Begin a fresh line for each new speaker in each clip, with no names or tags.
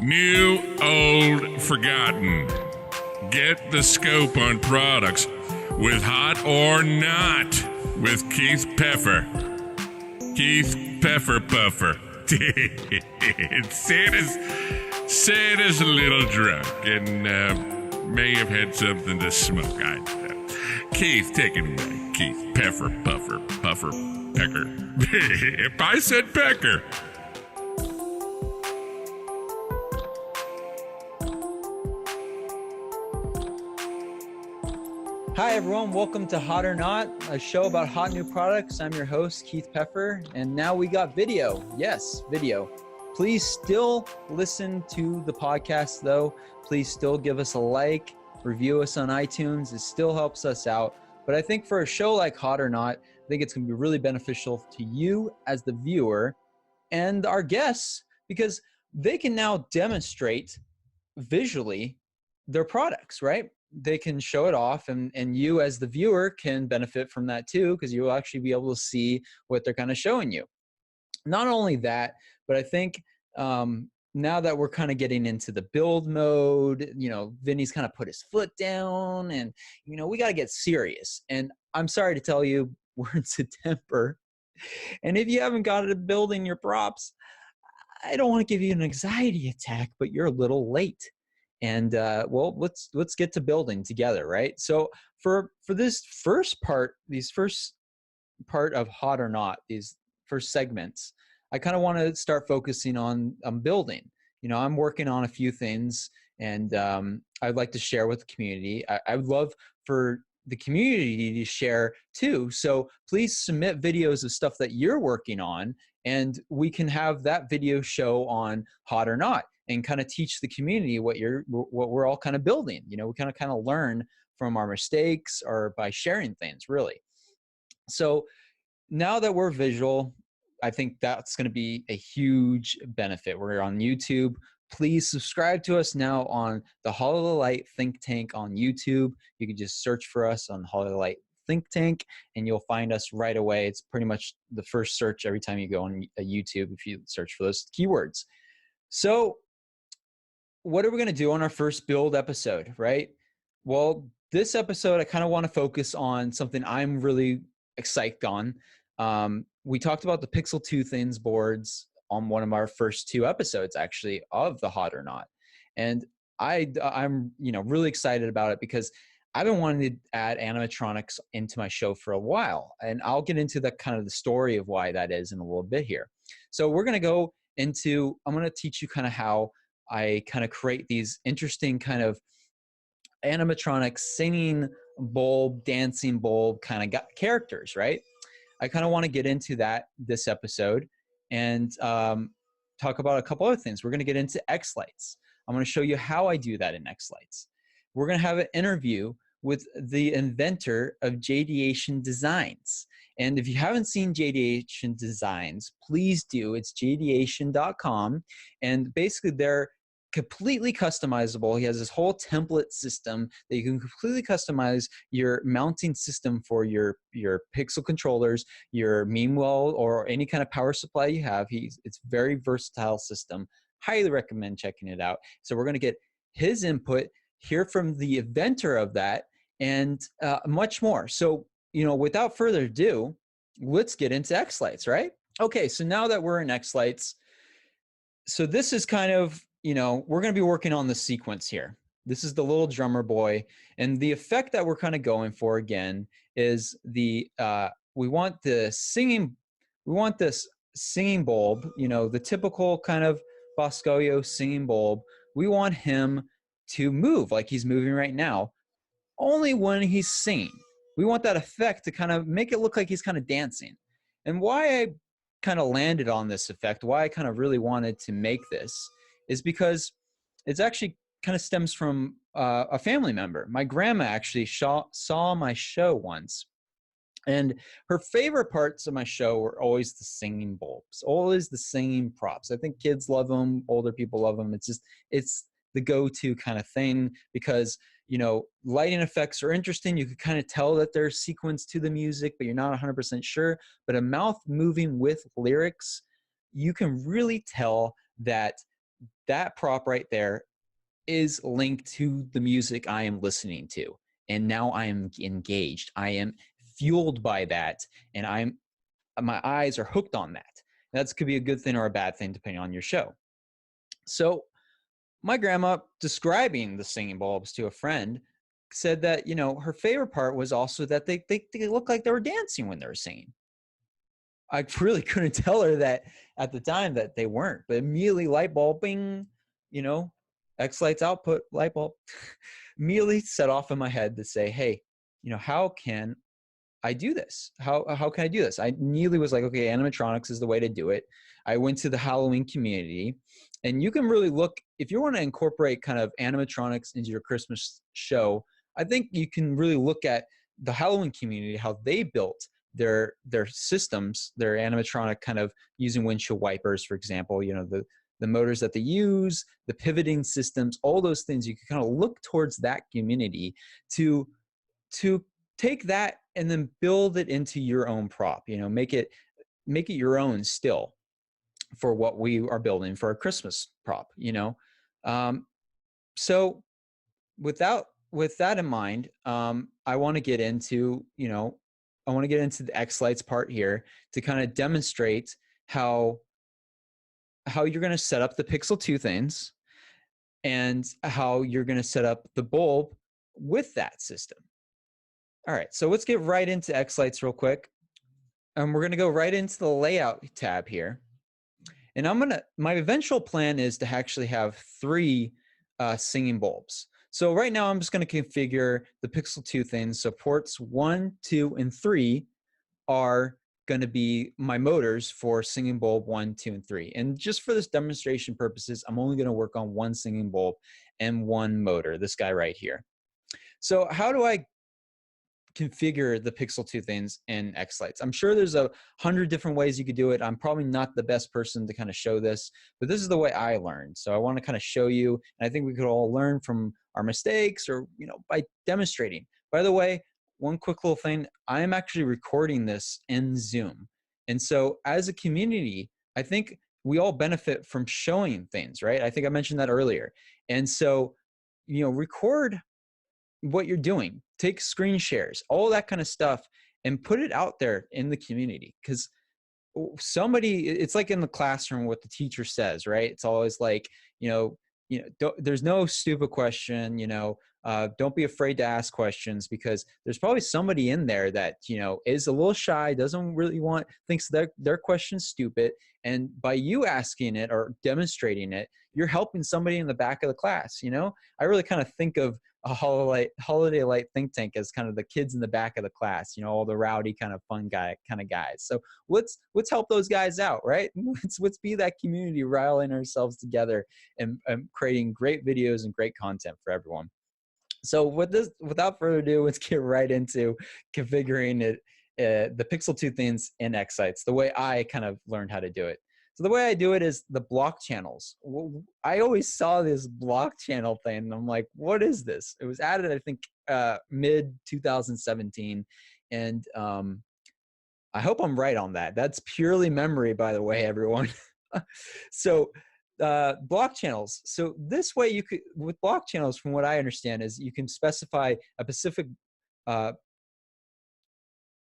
New, old, forgotten. Get the scope on products with Hot or Not with Keith Peffer. Keith Peffer Puffer. Santa's a little drunk and may have had something to smoke. Keith, take it away. Keith Peffer Puffer Puffer Pecker. If I said Pecker.
Hi everyone, welcome to Hot or Not, a show about hot new products. I'm your host, Keith Peffer, and now we got video. Yes, video. Please still listen to the podcast though. Please still give us a like, review us on iTunes. It still helps us out. But I think for a show like Hot or Not, I think it's gonna be really beneficial to you as the viewer and our guests, because they can now demonstrate visually their products, right? They can show it off, and you as the viewer can benefit from that too, because you'll actually be able to see what they're kind of showing you. Not only that, but I think now that we're kind of getting into the build mode, Vinny's kind of put his foot down, and we got to get serious. And I'm sorry to tell you, we're in September, and if you haven't got it building your props, I don't want to give you an anxiety attack, but you're a little late. And well, let's get to building together, right? So for this first part, part of Hot or Not, these first segments, I kind of want to start focusing on building. I'm working on a few things, and I'd like to share with the community. I would love for the community to share too. So please submit videos of stuff that you're working on, and we can have that video show on Hot or Not, and kind of teach the community what we're all kind of building. We kind of learn from our mistakes or by sharing things, really. So now that we're visual, I think that's going to be a huge benefit. We're on YouTube. Please subscribe to us now on the Hollow the Light Think Tank on YouTube. You can just search for us on Hollow the Light Think Tank, and you'll find us right away. It's pretty much the first search every time you go on YouTube if you search for those keywords. So what are we going to do on our first build episode, right? Well, this episode, I kind of want to focus on something I'm really excited on. We talked about the Pixel 2 Thins boards on one of our first two episodes, actually, of the Hot or Not. And I'm really excited about it because I've been wanting to add animatronics into my show for a while. And I'll get into the kind of the story of why that is in a little bit here. So we're going to go into, I'm going to teach you kind of how I kind of create these interesting kind of animatronic singing bulb, dancing bulb kind of characters, right? I kind of want to get into that this episode and talk about a couple other things. We're going to get into X-Lights. I'm going to show you how I do that in X-Lights. We're going to have an interview with the inventor of Jdeation Designs. And if you haven't seen Jdeation Designs, please do. It's jdeation.com. And basically they're completely customizable. He has this whole template system that you can completely customize your mounting system for your Pixel controllers, your Meanwell, or any kind of power supply you have. It's a very versatile system. Highly recommend checking it out. So we're going to get his input, hear from the inventor of that, and much more. So, without further ado, let's get into X-Lights, right? Okay, so now that we're in X-Lights, so this is kind of, we're going to be working on the sequence here. This is the little drummer boy, and the effect that we're kind of going for again is we want this singing bulb, the typical kind of Boscoyo singing bulb. We want him to move like he's moving right now, only when he's singing. We want that effect to kind of make it look like he's kind of dancing. And why I kind of landed on this effect, why I kind of really wanted to make this, is because it's actually kind of stems from a family member. My grandma actually saw my show once, and her favorite parts of my show were always the singing bulbs, always the singing props. I think kids love them, older people love them. It's the go-to kind of thing because, lighting effects are interesting. You can kind of tell that they're sequenced to the music, but you're not 100% sure. But a mouth moving with lyrics, you can really tell that that prop right there is linked to the music I am listening to. And now I am engaged. I am fueled by that. And my eyes are hooked on that. That could be a good thing or a bad thing, depending on your show. So my grandma, describing the singing bulbs to a friend, said that, her favorite part was also that they looked like they were dancing when they were singing. I really couldn't tell her that at the time that they weren't, but immediately light bulb, bing, X lights output, light bulb, immediately set off in my head to say, hey, how can I do this? How can I do this? I immediately was like, okay, animatronics is the way to do it. I went to the Halloween community, and you can really look, if you want to incorporate kind of animatronics into your Christmas show, I think you can really look at the Halloween community, how they built their systems, their animatronic kind of using windshield wipers, for example, the motors that they use, the pivoting systems, all those things. You can kind of look towards that community to take that and then build it into your own prop, make it your own still for what we are building for a Christmas prop, so with that in mind, I want to get into, the X lights part here to kind of demonstrate how you're going to set up the Pixel 2 things and how you're going to set up the bulb with that system. All right, so let's get right into X lights real quick. And we're going to go right into the layout tab here. And my eventual plan is to actually have 3 singing bulbs. So right now I'm just going to configure the Pixel 2 things. So ports 1, 2, and 3 are going to be my motors for singing bulb 1, 2, and 3. And just for this demonstration purposes, I'm only going to work on 1 singing bulb and 1 motor, this guy right here. So how do I configure the Pixel 2 things in X lights? I'm sure there's 100 different ways you could do it. I'm probably not the best person to kind of show this, but this is the way I learned. So I want to kind of show you, and I think we could all learn from our mistakes or, by demonstrating. By the way, one quick little thing, I'm actually recording this in Zoom. And so as a community, I think we all benefit from showing things, right? I think I mentioned that earlier. And so, record what you're doing, take screen shares, all that kind of stuff, and put it out there in the community. Because it's like in the classroom what the teacher says, right? It's always like, there's no stupid question, don't be afraid to ask questions, because there's probably somebody in there that, is a little shy, doesn't really thinks their question's stupid. And by you asking it or demonstrating it, you're helping somebody in the back of the class. I really kind of think of a holiday light think tank as kind of the kids in the back of the class, all the rowdy kind of fun guys. So let's help those guys out, right? Let's be that community, riling ourselves together and creating great videos and great content for everyone. So without further ado, let's get right into configuring it, the Pixel 2 things in X sights, the way I kind of learned how to do it. So the way I do it is the block channels. I always saw this block channel thing, and I'm like, what is this? It was added, I think, mid 2017, and I hope I'm right on that. That's purely memory, by the way, everyone. So block channels. So this way with block channels, from what I understand, is you can specify a specific,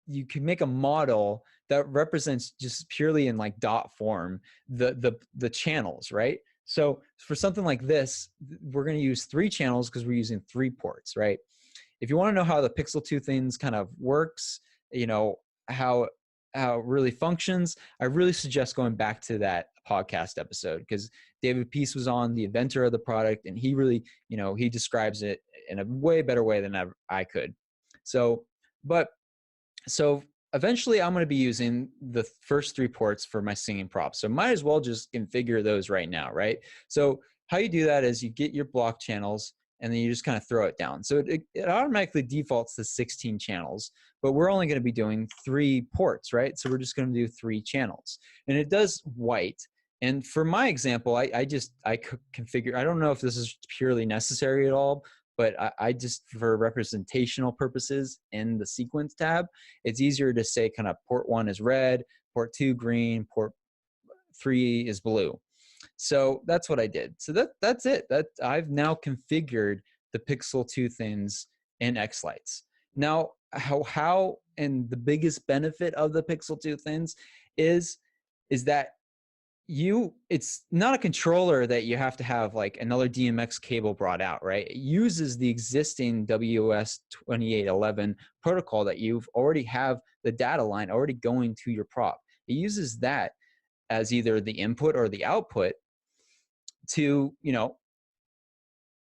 you can make a model that represents just purely in like dot form, the channels, right? So for something like this, we're going to use 3 channels because we're using 3 ports, right? If you want to know how the Pixel 2 things kind of works, how it really functions, I really suggest going back to that podcast episode, because David Peace was on, the inventor of the product, and he really, he describes it in a way better way than I could. So eventually I'm going to be using the first 3 ports for my singing props. So might as well just configure those right now, right? So how you do that is you get your block channels, and then you just kind of throw it down. So it automatically defaults to 16 channels, but we're only going to be doing 3 ports, right? So we're just going to do 3 channels, and it does white. And for my example, I configure, I don't know if this is purely necessary at all, but I just, for representational purposes in the sequence tab, it's easier to say kind of port 1 is red, port 2 green, port 3 is blue. So that's what I did. So that's it. That I've now configured the Pixel 2 thins in X-Lights. Now, how and the biggest benefit of the Pixel 2 thins is that it's not a controller that you have to have like another DMX cable brought out, right? It uses the existing WS 2811 protocol that you've already have the data line already going to your prop. It uses that as either the input or the output to,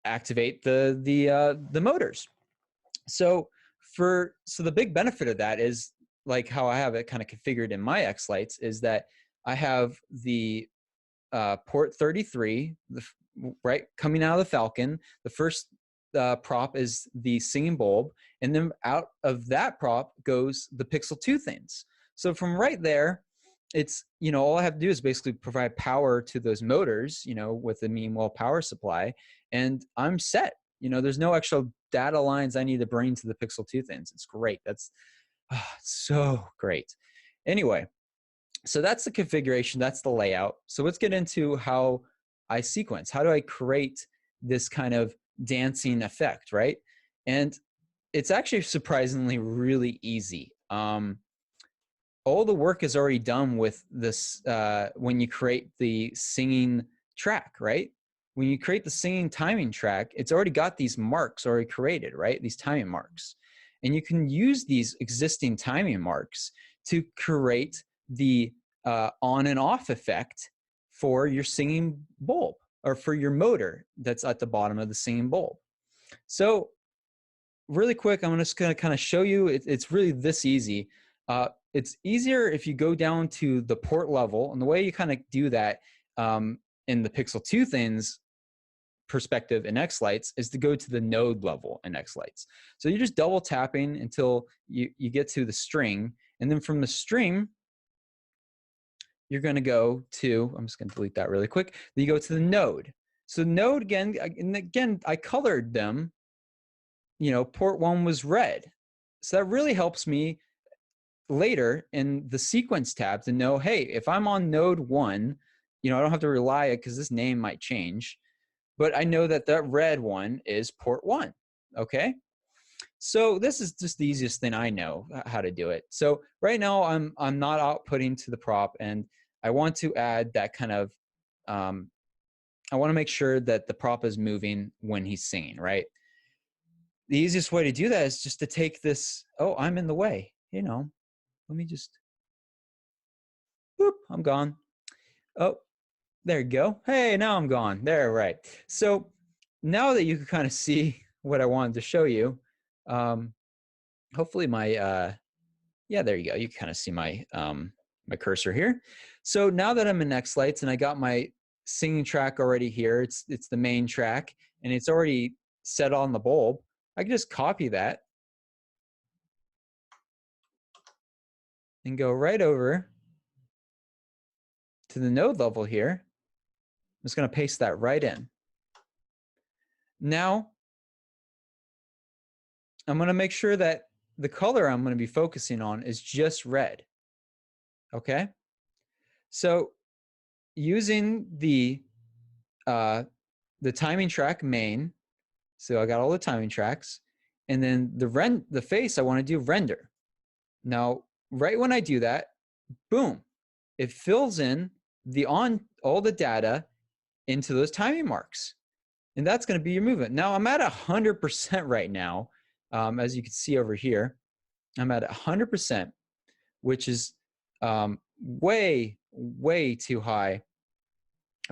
activate the motors. So the big benefit of that is like how I have it kind of configured in my X-Lights is that I have the port 33, right, coming out of the Falcon. The first prop is the singing bulb, and then out of that prop goes the Pixel 2 things. So from right there, it's, all I have to do is basically provide power to those motors, with the mean-well power supply, and I'm set. There's no extra data lines I need to bring to the Pixel 2 things. It's great. That's so great. Anyway, so that's the configuration, that's the layout. So let's get into how I sequence. How do I create this kind of dancing effect, right? And it's actually surprisingly really easy. All the work is already done with this when you create the singing track, right? When you create the singing timing track, it's already got these marks already created, right? These timing marks. And you can use these existing timing marks to create the on and off effect for your singing bulb or for your motor that's at the bottom of the singing bulb. So really quick, I'm just going to kind of show you. It's really this easy. It's easier if you go down to the port level, and the way you kind of do that in the Pixel 2 things perspective in X-Lights is to go to the node level in X-Lights. So you're just double tapping until you get to the string, and then from the string, you're going to go to, I'm just going to delete that really quick. Then you go to the node. So node again, and again, I colored them. Port 1 was red. So that really helps me later in the sequence tab to know, hey, if I'm on node 1, I don't have to rely it because this name might change, but I know that that red one is port 1. Okay. So this is just the easiest thing I know how to do it. So right now I'm not outputting to the prop, and I want to add that kind of, I want to make sure that the prop is moving when he's singing, right? The easiest way to do that is just to take this, oh, I'm in the way, let me just, whoop, I'm gone. Oh, there you go. Hey, now I'm gone. There, right. So now that you can kind of see what I wanted to show you, hopefully my, yeah, there you go. You can kind of see my, my cursor here. So now that I'm in X-Lights and I got my singing track already here, it's the main track, and it's already set on the bulb. I can just copy that and go right over to the node level here. I'm just going to paste that right in. Now, I'm going to make sure that the color I'm going to be focusing on is just red. Okay? So using the timing track main, so I got all the timing tracks, and then the face I want to do render. Now, right when I do that, boom, it fills in all the data into those timing marks. And that's going to be your movement. Now I'm at 100% right now. As you can see over here, I'm at 100%, which is way, way too high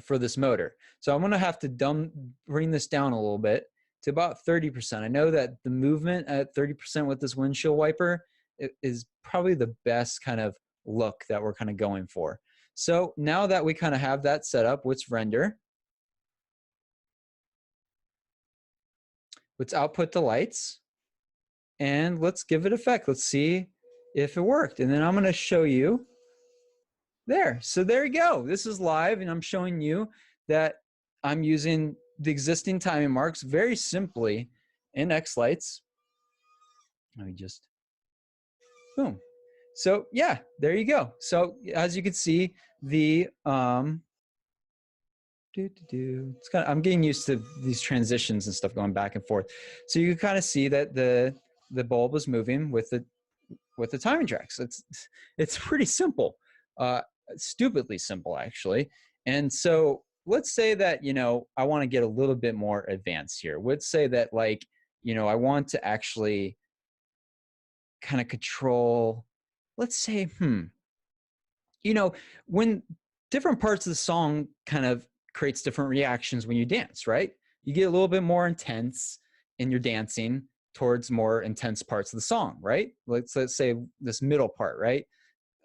for this motor. So I'm going to have to bring this down a little bit to about 30%. I know that the movement at 30% with this windshield wiper is probably the best kind of look that we're kind of going for. So now that we kind of have that set up, let's render. Let's output the lights, and let's give it effect. Let's see if it worked. And then I'm going to show you there. So there you go. This is live, and I'm showing you that I'm using the existing timing marks very simply in X-Lights. Let me just, boom. So yeah, there you go. So as you can see, the It's kind of, I'm getting used to these transitions and stuff going back and forth. So you can kind of see that the bulb is moving with the timing tracks. It's pretty simple, uh, stupidly simple actually. And so let's say that, you know, I want to get a little bit more advanced here. Let's say that, like, you know, I want to actually kind of control, let's say, you know, when different parts of the song kind of creates different reactions when you dance, right? You get a little bit more intense in your dancing towards more intense parts of the song, right? Let's say this middle part, right?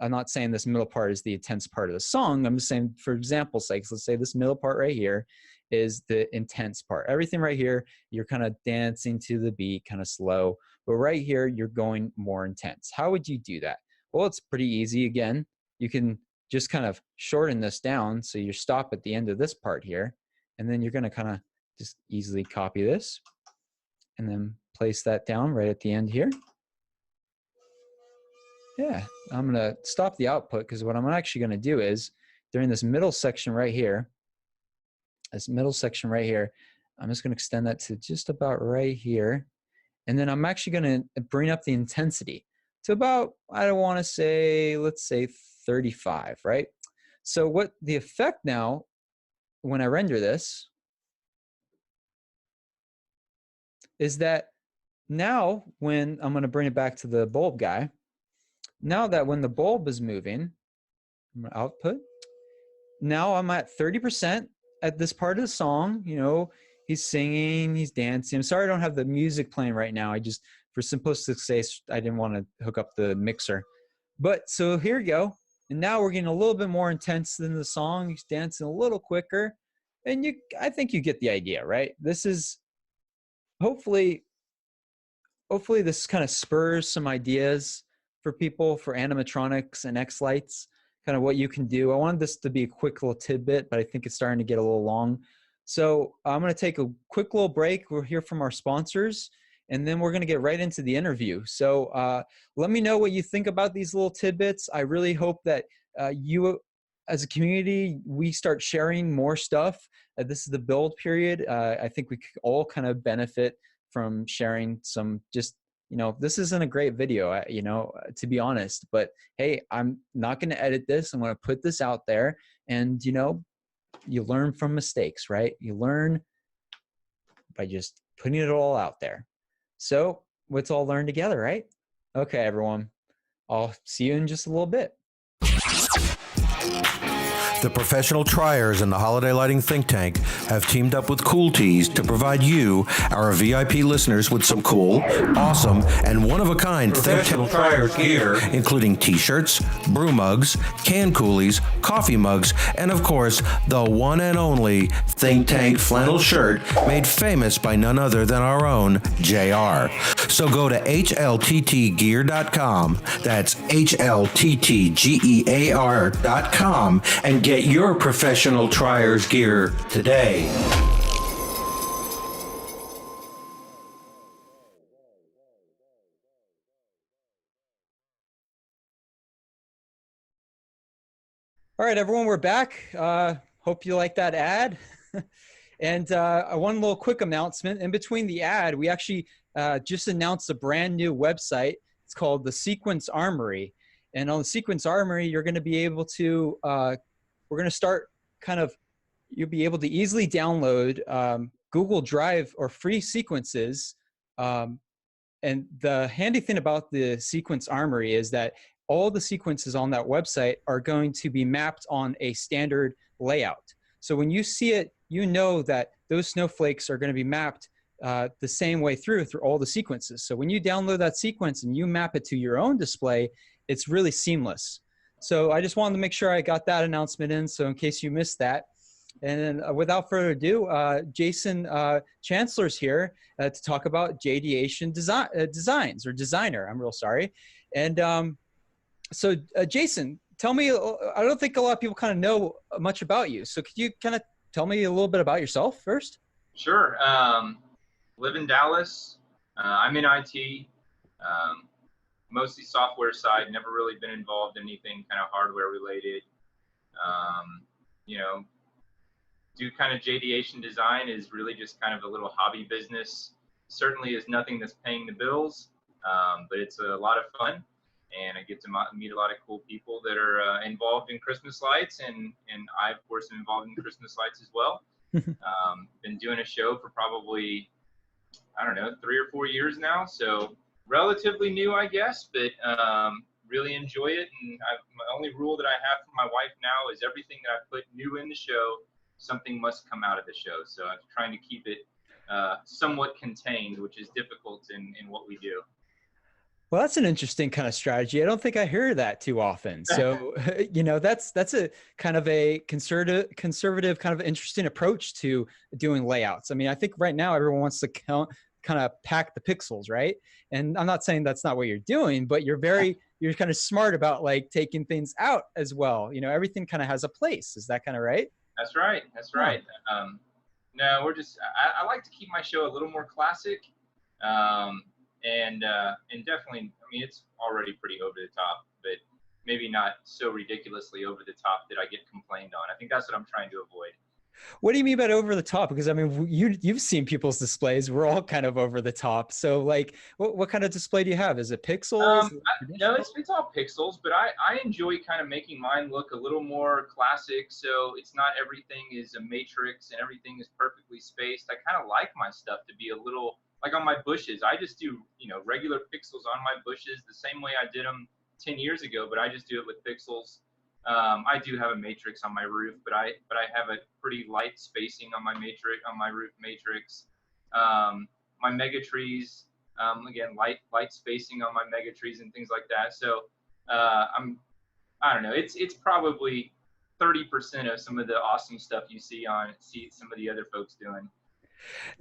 I'm not saying this middle part is the intense part of the song. I'm just saying, for example's sake, let's say this middle part right here is the intense part. Everything right here, you're kind of dancing to the beat, kind of slow. But right here, you're going more intense. How would you do that? Well, it's pretty easy. Again, you can just kind of shorten this down so you stop at the end of this part here. And then you're going to kind of just easily copy this and then place that down right at the end here. Yeah, I'm going to stop the output because what I'm actually going to do is during this middle section right here, I'm just going to extend that to just about right here. And then I'm actually going to bring up the intensity to about, I don't want to say, let's say 35, right? So what the effect now, when I render this, is that now when I'm going to bring it back to the bulb guy, now that when the bulb is moving, I'm going to output, now I'm at 30% at this part of the song. You know, he's singing, he's dancing. I'm sorry I don't have the music playing right now. I just, for simplistic sake, I didn't want to hook up the mixer. But so here we go. And now we're getting a little bit more intense than the song. He's dancing a little quicker. And I think you get the idea, right? This is hopefully this kind of spurs some ideas for people for animatronics and X-Lights, kind of what you can do. I wanted this to be a quick little tidbit, but I think it's starting to get a little long. So I'm going to take a quick little break. We'll hear from our sponsors, and then we're going to get right into the interview. So let me know what you think about these little tidbits. I really hope that you, as a community, we start sharing more stuff. This is the build period. I think we could all kind of benefit from sharing some, just, you know, this isn't a great video, you know, to be honest, but hey, I'm not going to edit this. I'm going to put this out there, and, you know, you learn from mistakes, right? You learn by just putting it all out there. So let's all learn together, right? Okay, everyone. I'll see you in just a little bit.
The professional triers and the Holiday Lighting Think Tank have teamed up with Cool Tees to provide you, our VIP listeners, with some cool, awesome, and one-of-a-kind professional triers gear, including t-shirts, brew mugs, can coolies, coffee mugs, and of course, the one and only Think Tank flannel shirt made famous by none other than our own JR. So go to hlttgear.com, that's hlttgear.com, and get your professional triers gear today.
All right, everyone, we're back. Hope you like that ad. And one little quick announcement. In between the ad, we actually just announced a brand new website. It's called the Sequence Armory. And on the Sequence Armory, you're going to be able to, we're going to start kind of, you'll be able to easily download Google Drive or free sequences. And the handy thing about the Sequence Armory is that all the sequences on that website are going to be mapped on a standard layout. So when you see it, you know that those snowflakes are going to be mapped the same way through all the sequences. So when you download that sequence and you map it to your own display, it's really seamless. So I just wanted to make sure I got that announcement in, so in case you missed that. And then without further ado, Jason Chancellor's here to talk about Jdeation Designs, or designer, I'm real sorry. And so Jason, tell me, I don't think a lot of people kind of know much about you. So could you kind of tell me a little bit about yourself first?
Sure. Live in Dallas. I'm in IT, mostly software side, never really been involved in anything kind of hardware related. You know, do kind of Jdeation Design is really just kind of a little hobby business. Certainly is nothing that's paying the bills, but it's a lot of fun, and I get to meet a lot of cool people that are involved in Christmas lights, and I, of course, am involved in Christmas lights as well. Been doing a show for probably, I don't know, 3 or 4 years now, so relatively new, I guess, but really enjoy it. And my only rule that I have for my wife now is everything that I put new in the show, something must come out of the show. So I'm trying to keep it somewhat contained, which is difficult in what we do.
Well, that's an interesting kind of strategy. I don't think I hear that too often. So, that's a kind of a conservative kind of interesting approach to doing layouts. I mean, I think right now everyone wants to kind of pack the pixels, right? And I'm not saying that's not what you're doing, but you're kind of smart about like taking things out as well. Everything kind of has a place. Is that kind of right?
That's right. That's right. No, I like to keep my show a little more classic. And definitely, I mean, it's already pretty over the top, but maybe not so ridiculously over the top that I get complained on. I think that's what I'm trying to avoid.
What do you mean by over the top? Because I mean, you've seen people's displays. We're all kind of over the top. So like, what kind of display do you have? Is it pixels?
No, it's all pixels, but I enjoy kind of making mine look a little more classic. So it's not everything is a matrix and everything is perfectly spaced. I kind of like my stuff to be a little, like on my bushes, I just do, regular pixels on my bushes the same way I did them 10 years ago, but I just do it with pixels. I do have a matrix on my roof, but I have a pretty light spacing on my roof matrix. My mega trees, again, light spacing on my mega trees and things like that. So I don't know. It's probably 30% of some of the awesome stuff you see some of the other folks doing.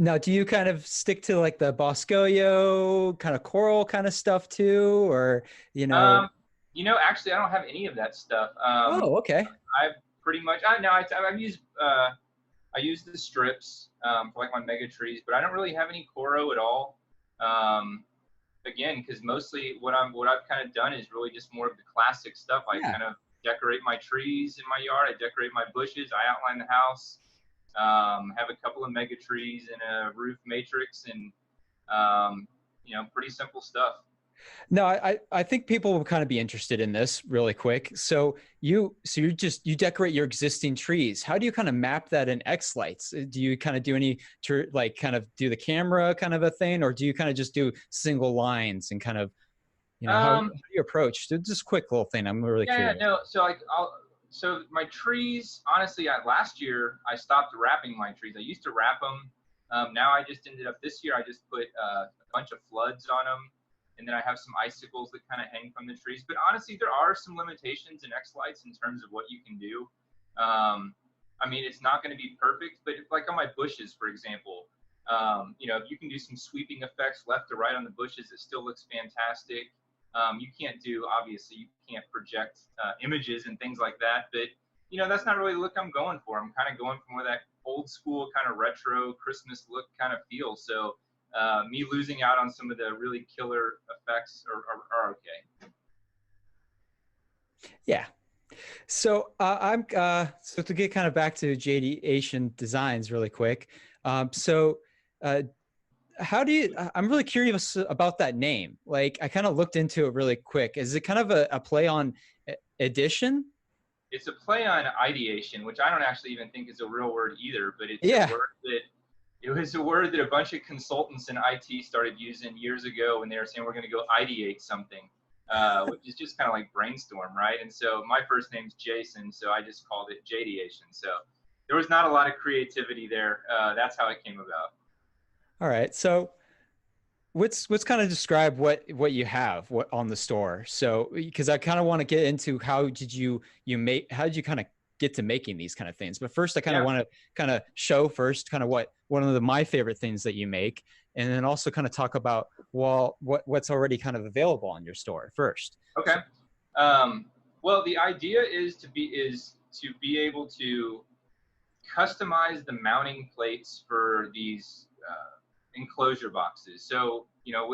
Now, do you kind of stick to like the Boscoyo kind of coral kind of stuff too, or
actually, I don't have any of that stuff.
Oh, okay.
I've pretty much I've used I use the strips for like my mega trees, but I don't really have any Coro at all. Again, because mostly what I've kind of done is really just more of the classic stuff. I kind of decorate my trees in my yard. I decorate my bushes. I outline the house. Have a couple of mega trees and a roof matrix, and pretty simple stuff.
No, I think people will kind of be interested in this really quick. So you decorate your existing trees. How do you kind of map that in X lights? Do you kind of do any kind of do the camera kind of a thing, or do you kind of just do single lines and kind of, how do you approach? Just quick little thing. I'm really curious.
Yeah, no. So my trees, honestly, last year I stopped wrapping my trees. I used to wrap them. Now I just ended up this year. I just put a bunch of floods on them. And then I have some icicles that kind of hang from the trees. But honestly, there are some limitations in X-Lights in terms of what you can do. I mean, it's not going to be perfect, but like on my bushes, for example, if you can do some sweeping effects left to right on the bushes, it still looks fantastic. Obviously, you can't project images and things like that. But, that's not really the look I'm going for. I'm kind of going for more that old school kind of retro Christmas look kind of feel. So me losing out on some of the really killer effects are okay.
Yeah. So so to get kind of back to Jdeation Designs really quick. I'm really curious about that name. Like I kind of looked into it really quick. Is it kind of a play on edition?
It's a play on ideation, which I don't actually even think is a real word either, but it's a word that it was a word that a bunch of consultants in IT started using years ago when they were saying we're going to go ideate something, which is just kind of like brainstorm, right? And so my first name's Jason, so I just called it Jdeation. So there was not a lot of creativity there. That's how it came about.
All right. So let's kind of describe what you have on the store. So because I kind of want to get into how did you kind of get to making these kind of things. But first I kind of want to kind of show first kind of what one of my favorite things that you make, and then also kind of talk about what's already kind of available on your store first.
Okay. Well, the idea is to be able to customize the mounting plates for these enclosure boxes. So,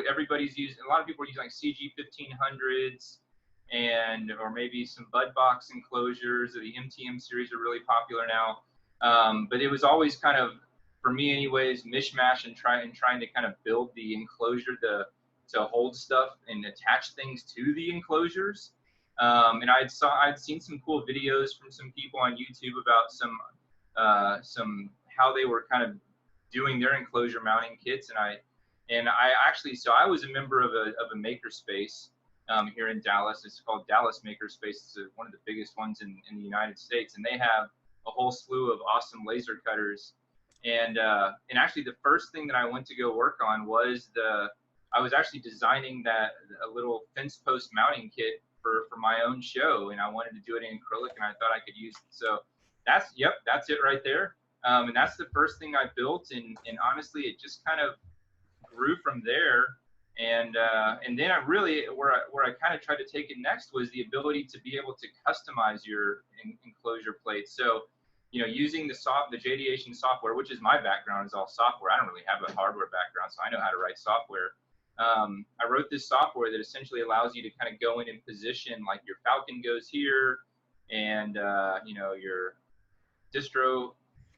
everybody's using, a lot of people are using like CG 1500s or maybe some bud box enclosures, or the MTM series are really popular now. But it was always kind of, for me anyways, mishmash and trying to kind of build the enclosure to hold stuff and attach things to the enclosures. And I'd seen some cool videos from some people on YouTube about some how they were kind of doing their enclosure mounting kits, and I actually, so I was a member of a makerspace here in Dallas. It's called Dallas Makerspace. It's one of the biggest ones in the United States, and they have a whole slew of awesome laser cutters. And actually, the first thing that I went to go work on was I was actually designing a little fence post mounting kit for my own show, and I wanted to do it in acrylic, and I thought I could use it. So that's it right there. And that's the first thing I built, and honestly, it just kind of grew from there. And then I really, where I kind of tried to take it next was the ability to be able to customize your enclosure plates. So, you know, using the Jdeation software, which is my background, is all software. I don't really have a hardware background, so I know how to write software. I wrote this software that essentially allows you to kind of go in and position, like your Falcon goes here, and you know, your distro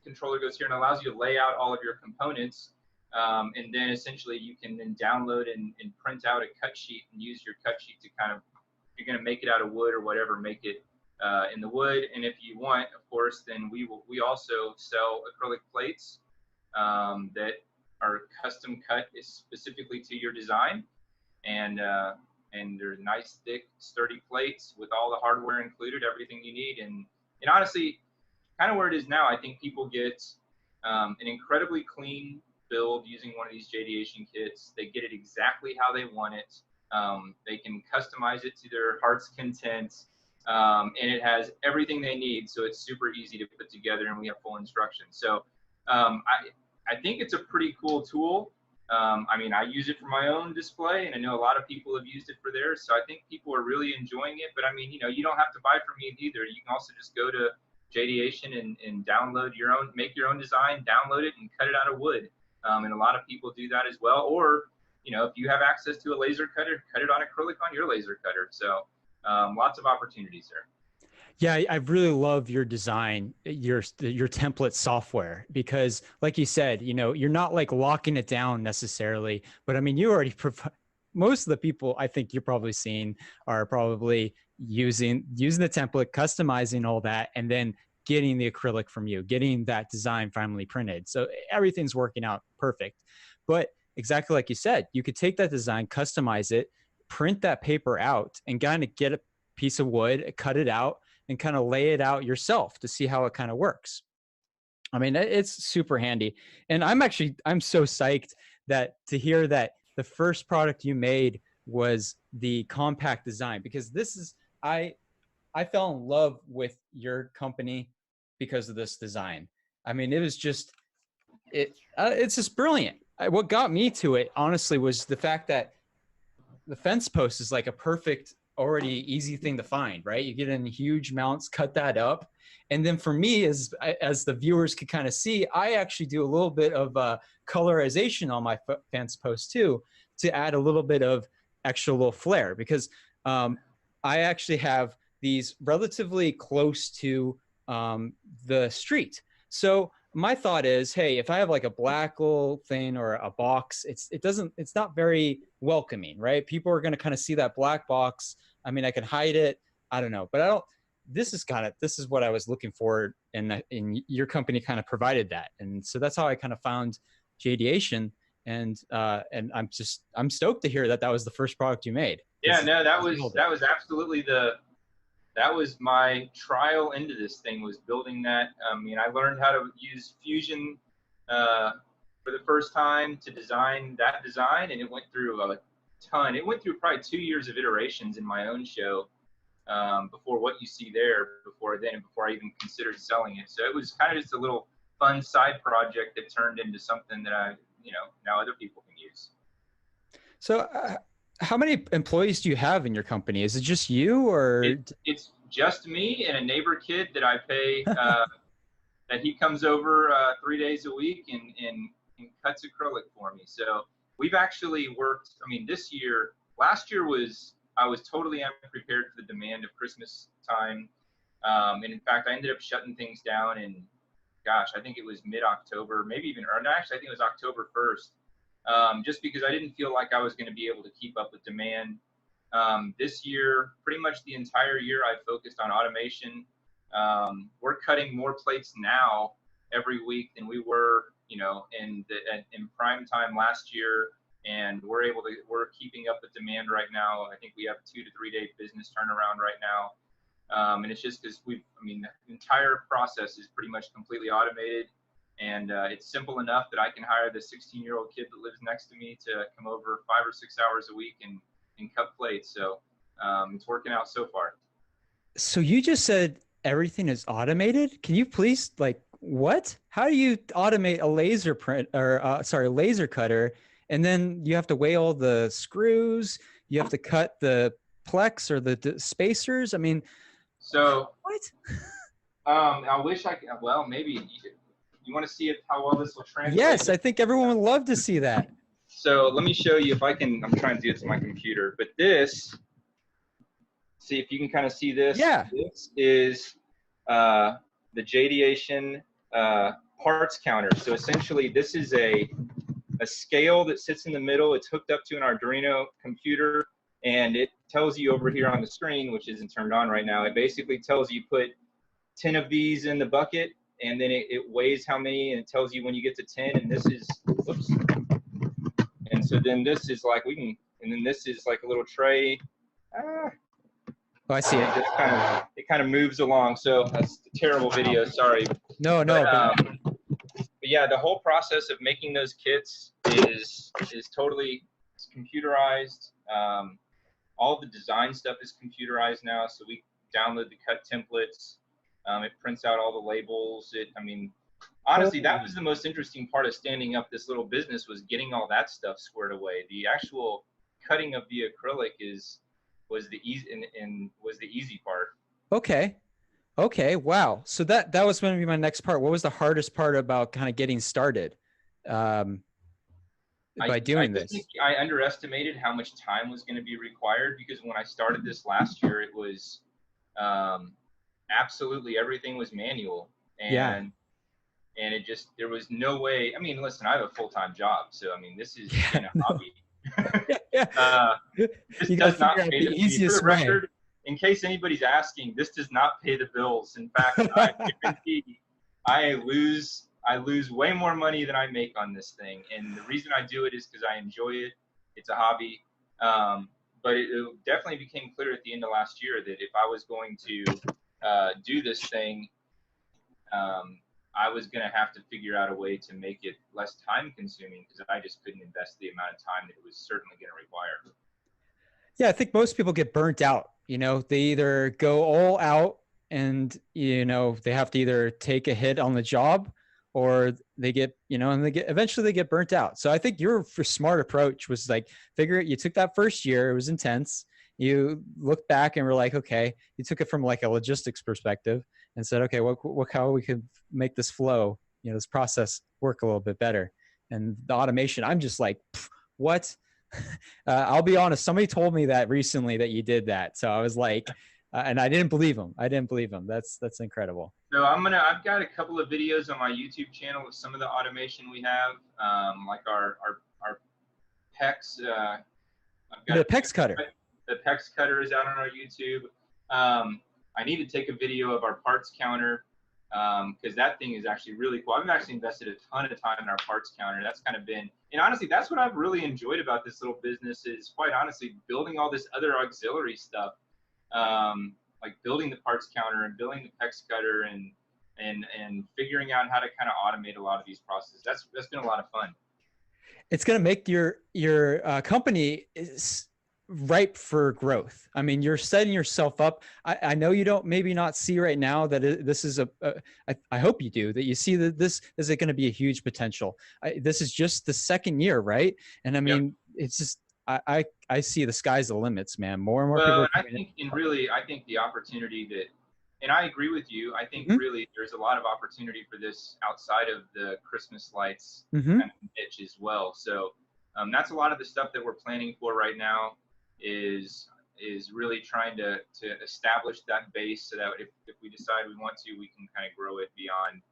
controller goes here, and allows you to lay out all of your components. And then essentially you can then download and print out a cut sheet and use your cut sheet to kind of, if you're going to make it out of wood or whatever, make it in the wood. And if you want, of course, then we also sell acrylic plates that are custom cut specifically to your design. And they're nice, thick, sturdy plates with all the hardware included, everything you need. And honestly, kind of where it is now, I think people get an incredibly clean build using one of these Jdeation kits. They get it exactly how they want it. They can customize it to their heart's content, and it has everything they need, so it's super easy to put together, and we have full instructions. So I think it's a pretty cool tool. I mean, I use it for my own display, and I know a lot of people have used it for theirs, so I think people are really enjoying it. But I mean, you know, you don't have to buy from me either. You can also just go to Jdeation and download your own, make your own design, download it, and cut it out of wood. And a lot of people do that as well. Or, you know, if you have access to a laser cutter, cut it on acrylic on your laser cutter. So lots of opportunities there.
Yeah, I really love your design, your template software, because like you said, you know, you're not like locking it down necessarily, but I mean, you already provide, most of the people I think you're probably seeing are probably using the template, customizing all that, and then getting the acrylic from you, getting that design finally printed. So everything's working out perfect. But exactly like you said, you could take that design, customize it, print that paper out, and kind of get a piece of wood, cut it out, and kind of lay it out yourself to see how it kind of works. I mean, it's super handy. And I'm so psyched to hear that the first product you made was the compact design, because I fell in love with your company because of this design. I mean, it was just, it's just brilliant. What got me to it, honestly, was the fact that the fence post is like a perfect, already easy thing to find, right? You get in huge mounts, cut that up. And then for me, as the viewers could kind of see, I actually do a little bit of colorization on my fence post too, to add a little bit of extra little flair, because I actually have these relatively close to the street. So my thought is, hey, if I have like a black little thing or a box, it's not very welcoming, right? People are going to kind of see that black box. I mean, I can hide it. I don't know, but this is what I was looking for, and your company kind of provided that. And so that's how I kind of found Jdeation. And I'm stoked to hear that was the first product you made.
Yeah, no, that was absolutely that was my trial into this thing, was building that. I mean, I learned how to use Fusion for the first time to design that design, and it went through a ton. It went through probably 2 years of iterations in my own show before what you see there, before I even considered selling it. So it was kind of just a little fun side project that turned into something that now other people can use.
So how many employees do you have in your company? Is it just you, or?
It's just me and a neighbor kid that I pay, that he comes over 3 days a week and cuts acrylic for me. So we've actually worked, I mean, last year I was totally unprepared for the demand of Christmas time. And in fact, I ended up shutting things down in gosh, I think it was mid-October, maybe even, or no, actually, I think it was October 1st, just because I didn't feel like I was going to be able to keep up with demand. This year, pretty much the entire year, I focused on automation. We're cutting more plates now every week than we were, in prime time last year. And we're keeping up with demand right now. I think we have 2 to 3 day business turnaround right now. And it's just because the entire process is pretty much completely automated. And it's simple enough that I can hire the 16-year-old kid that lives next to me to come over 5 or 6 hours a week and cut plates. So it's working out so far.
So you just said everything is automated. Can you please, like, what? How do you automate a laser print or laser cutter? And then you have to weigh all the screws. You have to cut the plex or the spacers. I mean,
so
what?
I wish I could. Well, maybe you want to see how well this will translate.
Yes, I think everyone would love to see that.
So let me show you if I can. I'm trying to do this on my computer, but this. See if you can kind of see this.
Yeah.
This is the Jdeation parts counter. So essentially, this is a scale that sits in the middle. It's hooked up to an Arduino computer, and it tells you over here on the screen, which isn't turned on right now. It basically tells you put 10 of these in the bucket, and then it weighs how many, and it tells you when you get to 10. And this is, whoops. And so then this is like and then this is like a little tray.
Oh, I see it.
It kind of moves along. So that's a terrible video. Sorry.
No.
But yeah, the whole process of making those kits is totally computerized. All the design stuff is computerized now. So we download the cut templates. It prints out all the labels. Honestly, that was the most interesting part of standing up this little business, was getting all that stuff squared away. The actual cutting of the acrylic was the easy part.
Okay. Wow. So that was going to be my next part. What was the hardest part about kind of getting started by doing this?
Think I underestimated how much time was going to be required, because when I started this last year, it was absolutely everything was manual. And there was no way. I mean, listen, I have a full-time job, so this is a hobby. This does not pay the easiest record. In case anybody's asking, this does not pay the bills. In fact, I guarantee I lose way more money than I make on this thing. And the reason I do it is because I enjoy it. It's a hobby. But it definitely became clear at the end of last year that if I was going to do this thing, I was going to have to figure out a way to make it less time consuming, because I just couldn't invest the amount of time that it was certainly going to require.
Yeah, I think most people get burnt out. They either go all out and, they have to either take a hit on the job, or they get, eventually they get burnt out. So I think your smart approach was like, you took that first year, it was intense. You looked back and were like, okay, you took it from like a logistics perspective and said, okay, how we could make this flow, this process work a little bit better. And the automation, I'm just like, what? I'll be honest. Somebody told me that recently, that you did that. So I was like, and I didn't believe him. That's incredible.
So I've got a couple of videos on my YouTube channel of some of the automation we have, like our PEX.
The PEX cutter.
The PEX cutter is out on our YouTube. I need to take a video of our parts counter, because that thing is actually really cool. I've actually invested a ton of time in our parts counter. That's kind of been, and honestly, that's what I've really enjoyed about this little business, is quite honestly building all this other auxiliary stuff, like building the parts counter and building the PEX cutter and figuring out how to kind of automate a lot of these processes. That's been a lot of fun.
It's going to make your company ripe for growth. I mean, you're setting yourself up. I know you don't maybe not see right now that this is I hope you do, that you see that this is going to be a huge potential. This is just the second year, right? And I mean, It's just, I see the sky's the limits, man. More and more people.
I think the opportunity that, and I agree with you, I think really there's a lot of opportunity for this outside of the Christmas lights kind of niche as well. So that's a lot of the stuff that we're planning for right now, is really trying to establish that base, so that if we decide we want to, we can kind of grow it beyond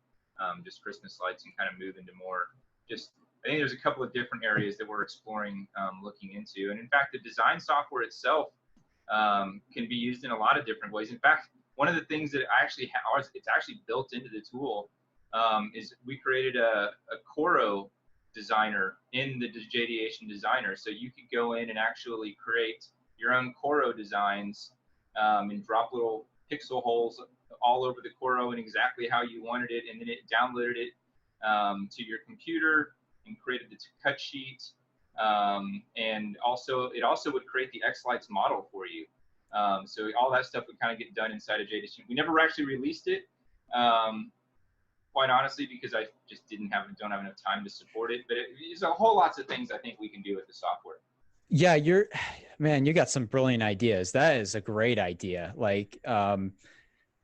just Christmas lights and kind of move into more just, I think there's a couple of different areas that we're exploring, looking into. And in fact, the design software itself can be used in a lot of different ways. In fact, one of the things that I actually have, it's actually built into the tool, is we created a Coro designer in the Jdeation Designer. So you could go in and actually create your own Coro designs, and drop little pixel holes all over the Coro and exactly how you wanted it. And then it downloaded it to your computer and created the cut sheet. And also, it also would create the X-Lights model for you. So all that stuff would kind of get done inside of Jdeation. We never actually released it, quite honestly, because I just don't have enough time to support it. But there's a whole lots of things I think we can do with the software.
Yeah, man, you got some brilliant ideas. That is a great idea. Like,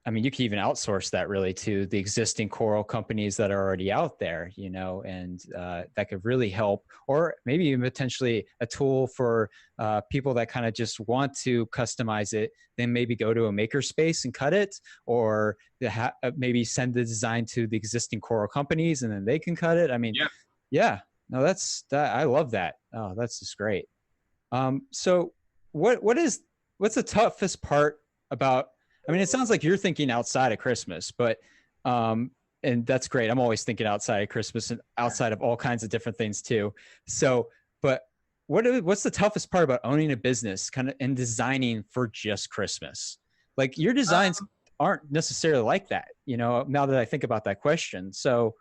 I mean, you can even outsource that really to the existing Coral companies that are already out there, you know, and that could really help. Or maybe even potentially a tool for people that kind of just want to customize it, then maybe go to a makerspace and cut it, or maybe send the design to the existing Coral companies and then they can cut it. I mean, yeah, no, that. I love that. Oh, that's just great. So what's the toughest part about, I mean, it sounds like you're thinking outside of Christmas, but, and that's great. I'm always thinking outside of Christmas and outside of all kinds of different things too. So, but what's the toughest part about owning a business kind of and designing for just Christmas? Like your designs aren't necessarily like that, you know, now that I think about that question. So,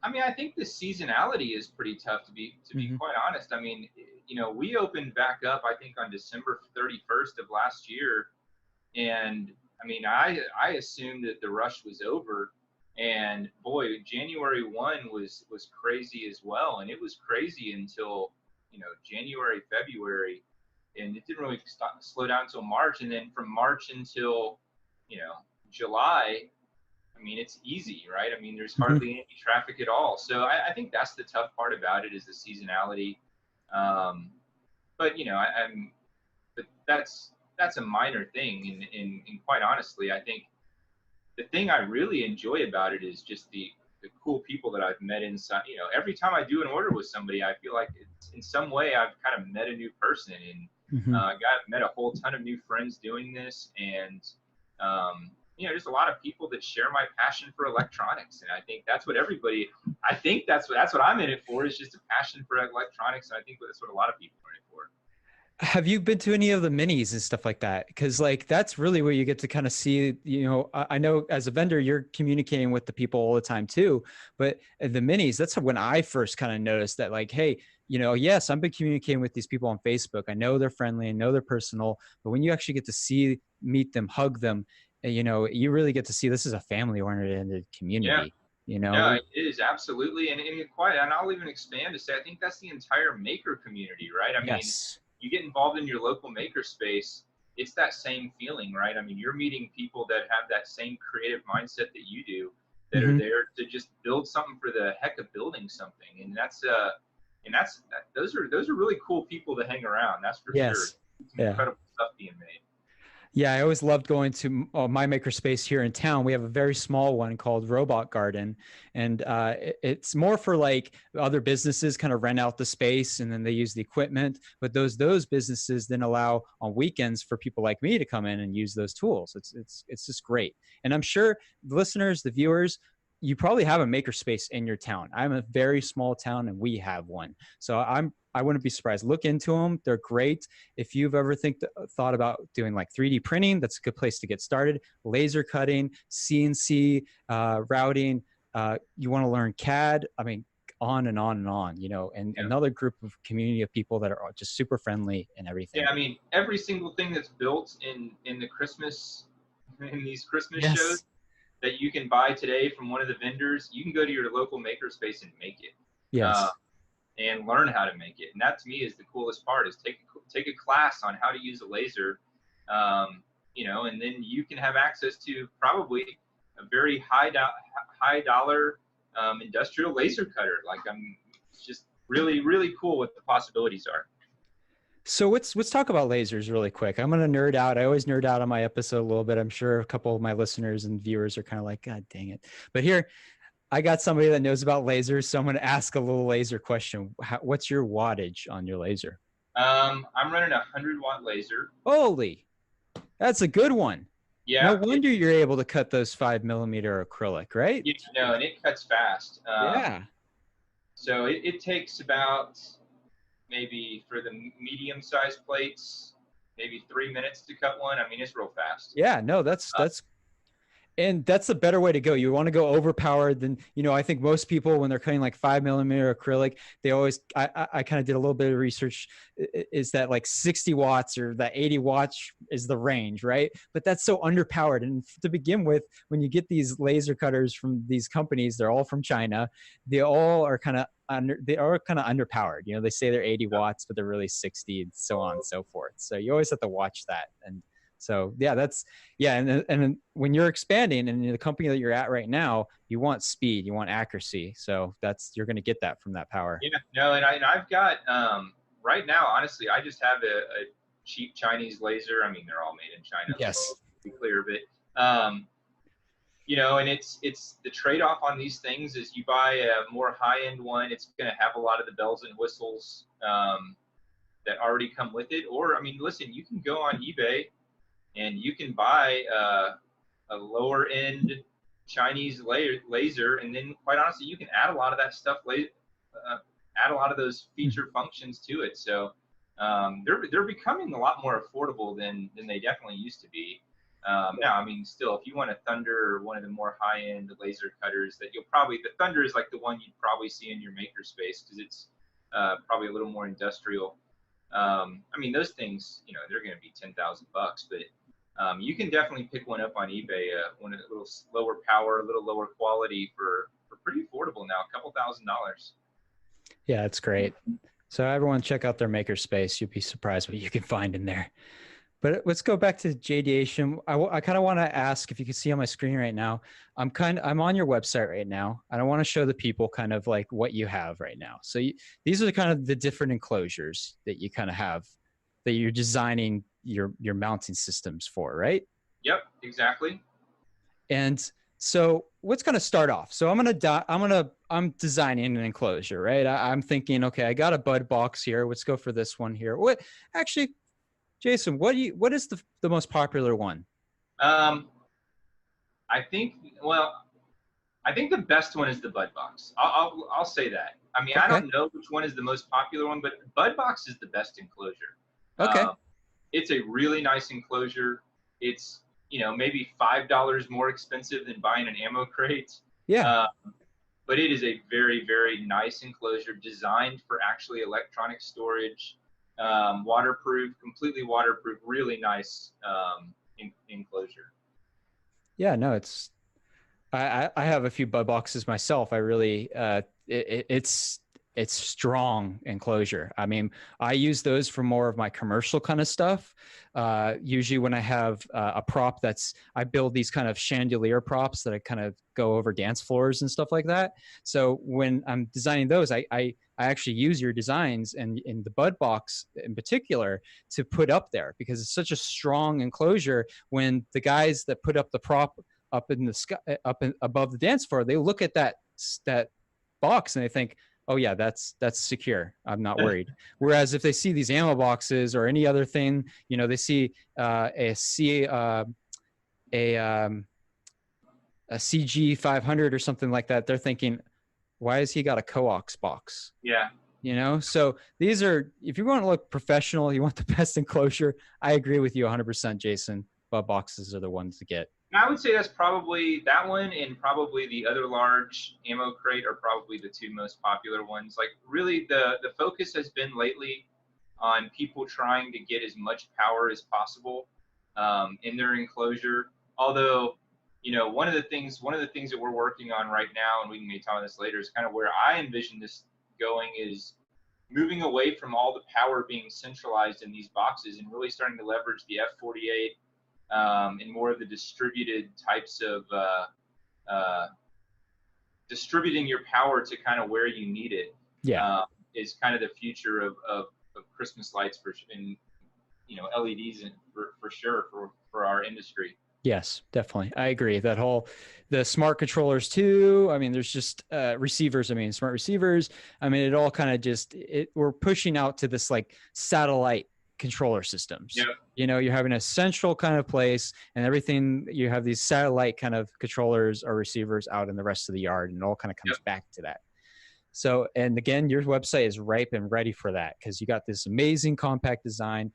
I mean, I think the seasonality is pretty tough to be quite honest. I mean, you know, we opened back up, I think on December 31st of last year. And I mean, I assumed that the rush was over, and boy, January 1 was crazy as well. And it was crazy until, you know, January, February, and it didn't really slow down until March. And then from March until, you know, July, I mean, it's easy, right? I mean, there's hardly any traffic at all. So I think that's the tough part about it, is the seasonality. But you know, but that's a minor thing. And quite honestly, I think the thing I really enjoy about it is just the cool people that I've met inside. You know, every time I do an order with somebody, I feel like it's, in some way I've kind of met a new person, and met a whole ton of new friends doing this. And you know, there's a lot of people that share my passion for electronics, and I think that's what I think that's what I'm in it for, is just a passion for electronics, and I think that's what a lot of people are in it for.
Have you been to any of the minis and stuff like that? Because like that's really where you get to kind of see, you know, I know as a vendor you're communicating with the people all the time too, but at the minis, that's when I first kind of noticed that, like, hey, you know, yes, I've been communicating with these people on Facebook. I know they're friendly, I know they're personal, but when you actually get to meet them, hug them, you know, you really get to see this is a family-oriented community. You know?
Yeah, it is, absolutely. And I'll even expand to say, I think that's the entire maker community, right? I mean, you get involved in your local maker space, it's that same feeling, right? I mean, you're meeting people that have that same creative mindset that you do, that are there to just build something for the heck of building something. And those are really cool people to hang around. That's for sure. Some incredible stuff being made.
Yeah, I always loved going to my makerspace here in town. We have a very small one called Robot Garden, and it's more for like other businesses kind of rent out the space and then they use the equipment. But those businesses then allow on weekends for people like me to come in and use those tools. It's just great. And I'm sure the listeners, the viewers, you probably have a makerspace in your town. I'm a very small town and we have one. So I wouldn't be surprised. Look into them. They're great. If you've ever thought about doing like 3D printing, that's a good place to get started. Laser cutting, CNC routing. You want to learn CAD. I mean, on and on and on, you know, and another group of community of people that are just super friendly and everything.
Yeah, I mean, every single thing that's built in these Christmas shows that you can buy today from one of the vendors, you can go to your local makerspace and make it. And learn how to make it. And that to me is the coolest part, is take a class on how to use a laser, you know, and then you can have access to probably a very high dollar industrial laser cutter. Like, it's just really, really cool what the possibilities are.
So let's talk about lasers really quick. I'm gonna nerd out. I always nerd out on my episode a little bit. I'm sure a couple of my listeners and viewers are kind of like, God dang it. But here, I got somebody that knows about lasers, so I'm gonna ask a little laser question. What's your wattage on your laser?
I'm running a 100-watt laser.
Holy, that's a good one. No
Yeah,
wonder you're able to cut those 5 millimeter acrylic, right?
and it cuts fast.
Yeah.
So it takes about, maybe for the medium-sized plates, maybe 3 minutes to cut one. I mean, it's real fast.
Yeah, no, and that's the better way to go. You want to go overpowered than, I think most people, when they're cutting like 5 millimeter acrylic, they always, I kind of did a little bit of research, is that like 60 watts or that 80 watts is the range, right? But that's so underpowered. And to begin with, when you get these laser cutters from these companies, they're all from China. They all are kind of underpowered. They say they're 80 watts, but they're really 60 and so on and so forth. So you always have to watch that. And so, and when you're expanding and the company that you're at right now, you want speed, you want accuracy. So you're going to get that from that power.
Yeah, no, and I've got, right now, honestly, I just have a cheap Chinese laser. I mean, they're all made in China.
Yes.
To be clear, but, and it's the trade-off on these things is you buy a more high-end one, it's going to have a lot of the bells and whistles that already come with it. Or, I mean, listen, you can go on eBay and you can buy a lower end Chinese laser, and then quite honestly, you can add a lot of that stuff, add a lot of those feature functions to it. So they're becoming a lot more affordable than they definitely used to be. Now, I mean, still, if you want a Thunder or one of the more high end laser cutters, the Thunder is like the one you'd probably see in your makerspace because it's probably a little more industrial. I mean, those things, they're going to be $10,000, but you can definitely pick one up on eBay, one a little lower power, a little lower quality for pretty affordable now, a couple $1,000s.
Yeah, it's great. So everyone check out their makerspace. You'd be surprised what you can find in there. But let's go back to Jdeation. I kind of want to ask, if you can see on my screen right now, I'm on your website right now. I don't want to show the people kind of like what you have right now. So these are kind of the different enclosures that you kind of have that you're designing your mounting systems for, right?
Yep, exactly.
And so what's going to start off? So I'm designing an enclosure, right? I'm thinking, okay, I got a bud box here. Let's go for this one here. Actually, Jason, what is the most popular one?
I think the best one is the bud box. I'll say that. I mean, okay. I don't know which one is the most popular one, but bud box is the best enclosure.
Okay.
It's a really nice enclosure. It's, maybe $5 more expensive than buying an ammo crate.
Yeah.
But it is a very, very nice enclosure designed for actually electronic storage, waterproof, completely waterproof, really nice enclosure.
Yeah, no, I have a few bud boxes myself. I really, it's strong enclosure. I mean, I use those for more of my commercial kind of stuff. Usually when I have a prop I build these kind of chandelier props that I kind of go over dance floors and stuff like that. So when I'm designing those, I actually use your designs and in the bud box in particular to put up there because it's such a strong enclosure. When the guys that put up the prop up in the sky, above the dance floor, they look at that box and they think, oh yeah, that's secure. I'm not worried. Whereas if they see these ammo boxes or any other thing, they see a CG 500 or something like that, they're thinking, why has he got a coax box?
Yeah.
So these are, if you want to look professional, you want the best enclosure, I agree with you 100%, Jason. Bud boxes are the ones to get.
I would say that's probably that one and probably the other large ammo crate are probably the two most popular ones. Like really the focus has been lately on people trying to get as much power as possible in their enclosure. Although, one of the things that we're working on right now, and we can maybe talk about this later, is kind of where I envision this going is moving away from all the power being centralized in these boxes and really starting to leverage the F48 and more of the distributed types of distributing your power to kind of where you need it.
Yeah,
is kind of the future of Christmas lights and LEDs for sure for our industry.
Yes, definitely. I agree. The smart controllers too. I mean, there's just receivers. I mean, smart receivers. I mean, it all kind of we're pushing out to this like satellite controller systems.
Yeah.
You're having a central kind of place and everything. You have these satellite kind of controllers or receivers out in the rest of the yard, and it all kind of comes back to that. So, and again, your website is ripe and ready for that because you got this amazing compact design.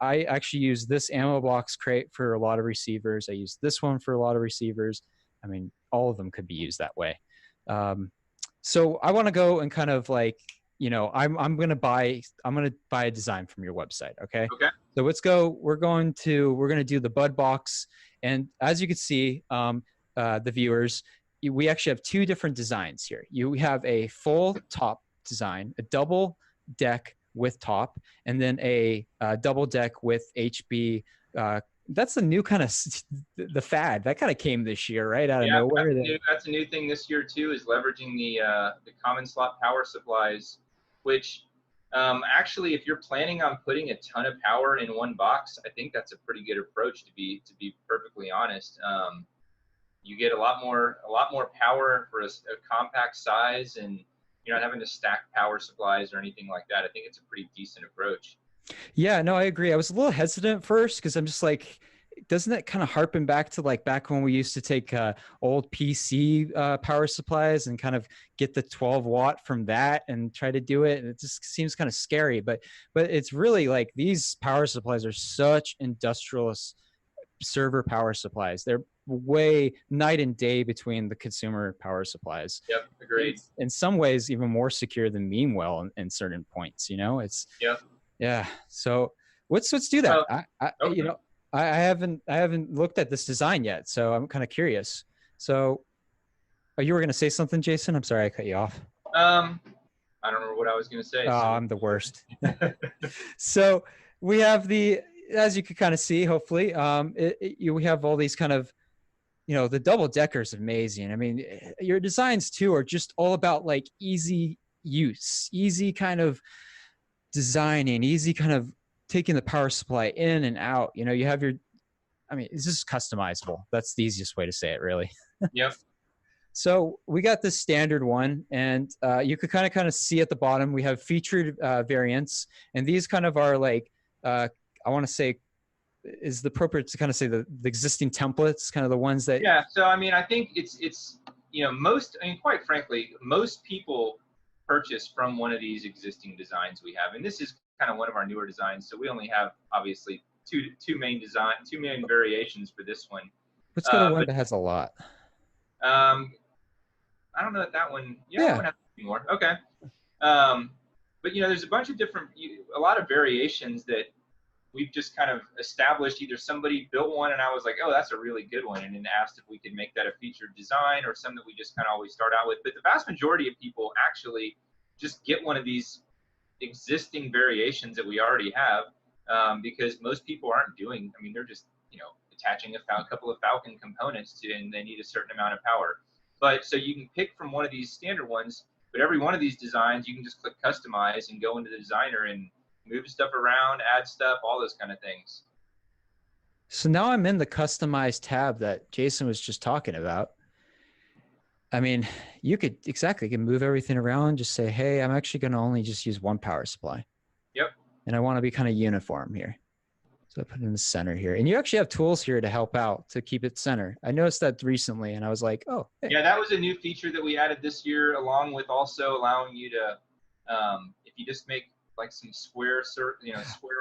I actually use this ammo box crate for a lot of receivers. I use this one for a lot of receivers. I mean, all of them could be used that way. So I want to go and kind of like, I'm going to buy a design from your website. Okay.
Okay.
So let's go. We're going to do the bud box. And as you can see, the viewers, we actually have two different designs here. You have a full top design, a double deck with top, and then a double deck with HB. That's a new kind of the fad that kind of came this year, right out of nowhere.
That's a new thing this year too, is leveraging the common slot power supplies, which actually, if you're planning on putting a ton of power in one box, I think that's a pretty good approach to be perfectly honest. You get a lot more power for a compact size, and you're not having to stack power supplies or anything like that. I think it's a pretty decent approach.
Yeah, no, I agree. I was a little hesitant first because I'm just like, doesn't that kind of harpen back to like back when we used to take old PC power supplies and kind of get the 12-watt from that and try to do it? And it just seems kind of scary, but it's really like these power supplies are such industrialist server power supplies. They're way night and day between the consumer power supplies.
Yep, agreed.
It's in some ways even more secure than Meanwell in certain points. It's yeah. So let's do that.
Okay.
I haven't looked at this design yet, so I'm kind of curious. So, you were going to say something, Jason? I'm sorry I cut you off.
I don't remember what I was going to say.
Oh, I'm the worst. So we have as you could kind of see, hopefully, we have all these kind of, the double decker is amazing. I mean, your designs too are just all about like easy use, easy kind of designing, easy kind of taking the power supply in and out. You have it's just customizable. That's the easiest way to say it, really.
Yep.
So we got the standard one, and you could kind of see at the bottom, we have featured variants, and these kind of are like, I want to say, is the appropriate to kind of say the existing templates, kind of the ones that.
Yeah. So, I think it's quite frankly, most people purchase from one of these existing designs we have. And this is kind of one of our newer designs. So we only have obviously two main variations for this one.
Let's go to one that has a lot.
I don't know that one. Yeah. That one has a few more. Okay. But there's a bunch of a lot of variations that we've just kind of established. Either somebody built one and I was like, oh, that's a really good one, and then asked if we could make that a featured design, or some that we just kind of always start out with. But the vast majority of people actually just get one of these existing variations that we already have, because most people aren't doing, they're just, attaching a couple of Falcon components and they need a certain amount of power. But so you can pick from one of these standard ones, but every one of these designs, you can just click customize and go into the designer and move stuff around, add stuff, all those kind of things.
So now I'm in the customized tab that Jason was just talking about. You can move everything around, just say, hey, I'm actually going to only just use one power supply.
Yep.
And I want to be kind of uniform here. So I put it in the center here. And you actually have tools here to help out to keep it center. I noticed that recently, and I was like, oh. Hey.
Yeah, that was a new feature that we added this year, along with also allowing you to, if you just make like some square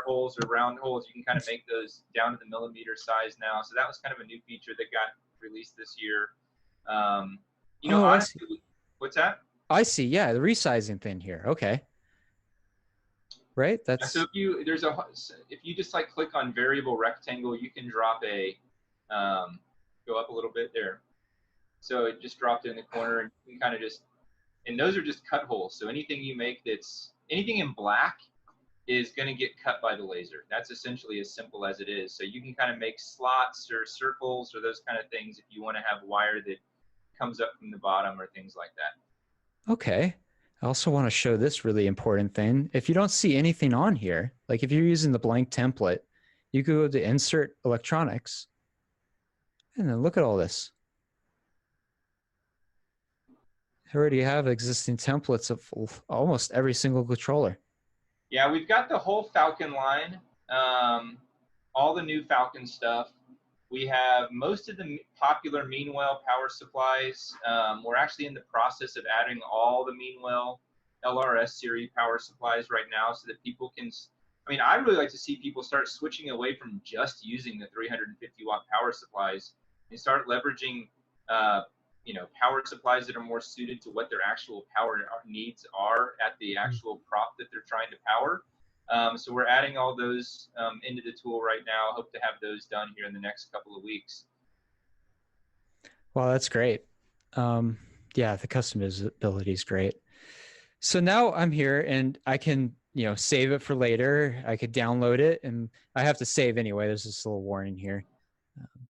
holes or round holes, you can kind of make those down to the millimeter size now. So that was kind of a new feature that got released this year. Honestly, what's that?
I see. Yeah, the resizing thing here. Okay. Right. That's
so if you just like click on variable rectangle, you can drop go up a little bit there. So it just dropped in the corner, and you can kind of and those are just cut holes. So anything you make anything in black is going to get cut by the laser. That's essentially as simple as it is. So you can kind of make slots or circles or those kind of things if you want to have wire that comes up from the bottom or things like that.
Okay. I also want to show this really important thing. If you don't see anything on here, like if you're using the blank template, you go to insert electronics and then look at all this. I already have existing templates of almost every single controller.
Yeah, we've got the whole Falcon line, all the new Falcon stuff. We have most of the popular Meanwell power supplies. We're actually in the process of adding all the Meanwell LRS series power supplies right now so that people can, I mean, I'd really like to see people start switching away from just using the 350 watt power supplies and start leveraging, you know, power supplies that are more suited to what their actual power needs are at the actual prop that they're trying to power. So we're adding all those into the tool right now. Hope to have those done here in the next couple of weeks.
Well, that's great. Yeah, the customizability is great. So now I'm here and I can, you know, save it for later. I could download it and I have to save anyway. There's this little warning here.